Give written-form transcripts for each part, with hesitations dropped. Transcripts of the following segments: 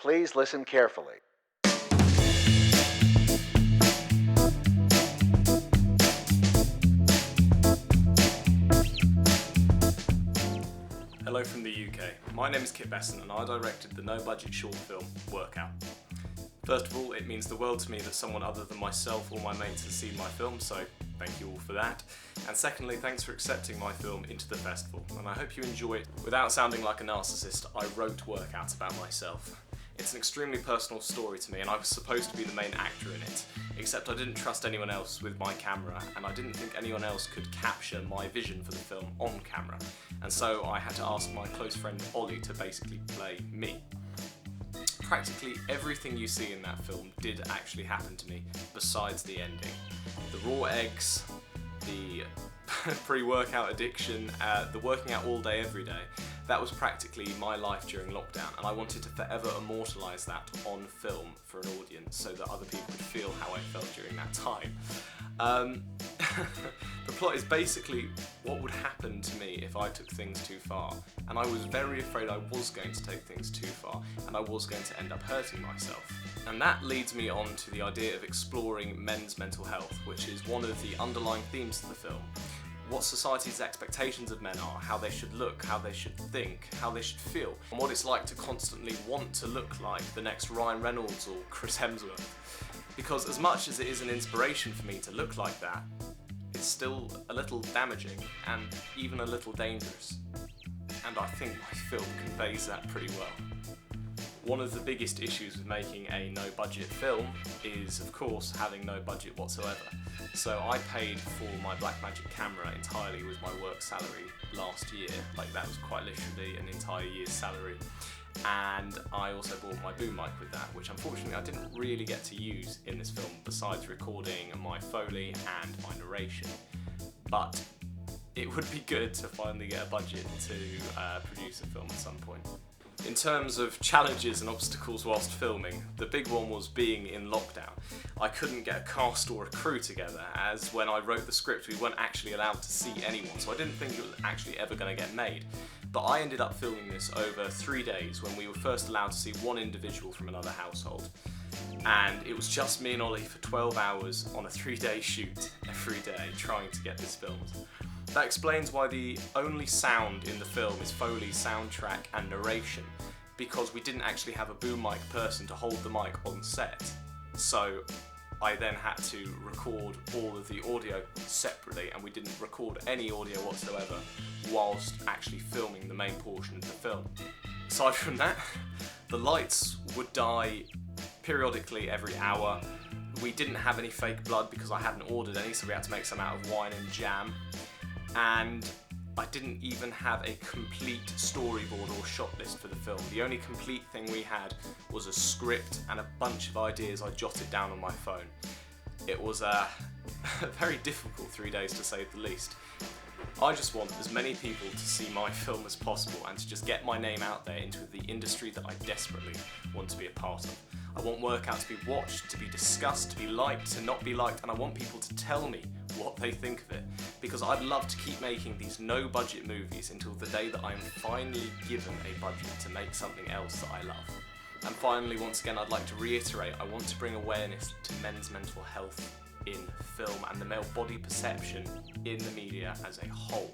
Please listen carefully. Hello from the UK. My name is Kit Bessant and I directed the no-budget short film, Workout. First of all, it means the world to me that someone other than myself or my mates has seen my film, so thank you all for that. And secondly, thanks for accepting my film into the festival, and I hope you enjoy it. Without sounding like a narcissist, I wrote Workout about myself. It's an extremely personal story to me, and I was supposed to be the main actor in it, except I didn't trust anyone else with my camera, and I didn't think anyone else could capture my vision for the film on camera, and so I had to ask my close friend Ollie to basically play me. Practically everything you see in that film did actually happen to me, besides the ending. The raw eggs, the pre-workout addiction, the working out all day every day, that was practically my life during lockdown, and I wanted to forever immortalise that on film for an audience so that other people could feel how I felt during that time. The plot is basically what would happen to me if I took things too far, and I was very afraid I was going to take things too far and I was going to end up hurting myself. And that leads me on to the idea of exploring men's mental health, which is one of the underlying themes of the film. What society's expectations of men are, how they should look, how they should think, how they should feel, and what it's like to constantly want to look like the next Ryan Reynolds or Chris Hemsworth. Because as much as it is an inspiration for me to look like that, it's still a little damaging and even a little dangerous. And I think my film conveys that pretty well. One of the biggest issues with making a no-budget film is, of course, having no budget whatsoever. So I paid for my Blackmagic camera entirely with my work salary last year. Like, that was quite literally an entire year's salary. And I also bought my boom mic with that, which unfortunately I didn't really get to use in this film besides recording my Foley and my narration. But it would be good to finally get a budget to produce a film at some point. In terms of challenges and obstacles whilst filming, the big one was being in lockdown. I couldn't get a cast or a crew together, as when I wrote the script we weren't actually allowed to see anyone, so I didn't think it was actually ever going to get made. But I ended up filming this over 3 days when we were first allowed to see one individual from another household. And it was just me and Ollie for 12 hours on a 3-day shoot every day trying to get this filmed. That explains why the only sound in the film is Foley, soundtrack and narration, because we didn't actually have a boom mic person to hold the mic on set. So I then had to record all of the audio separately, and we didn't record any audio whatsoever whilst actually filming the main portion of the film. Aside from that, the lights would die periodically every hour. We didn't have any fake blood because I hadn't ordered any, so we had to make some out of wine and jam. And I didn't even have a complete storyboard or shot list for the film. The only complete thing we had was a script and a bunch of ideas I jotted down on my phone. It was a very difficult 3 days to say the least. I just want as many people to see my film as possible and to just get my name out there into the industry that I desperately want to be a part of. I want Workout to be watched, to be discussed, to be liked, to not be liked, and I want people to tell me what they think of it, because I'd love to keep making these no-budget movies until the day that I'm finally given a budget to make something else that I love. And finally, once again, I'd like to reiterate, I want to bring awareness to men's mental health in film and the male body perception in the media as a whole,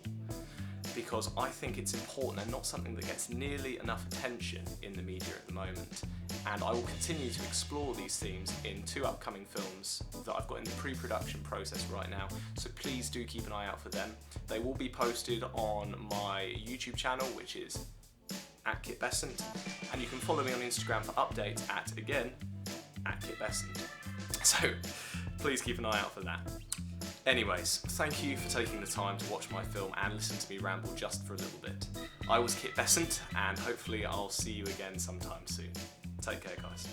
because I think it's important and not something that gets nearly enough attention in the media at the moment. And I will continue to explore these themes in 2 upcoming films that I've got in the pre-production process right now, so please do keep an eye out for them. They will be posted on my YouTube channel, which is @KitBessant, and you can follow me on Instagram for updates again, @KitBessant. So please keep an eye out for that. Anyways, thank you for taking the time to watch my film and listen to me ramble just for a little bit. I was Kit Bessant, and hopefully I'll see you again sometime soon. Take care, guys.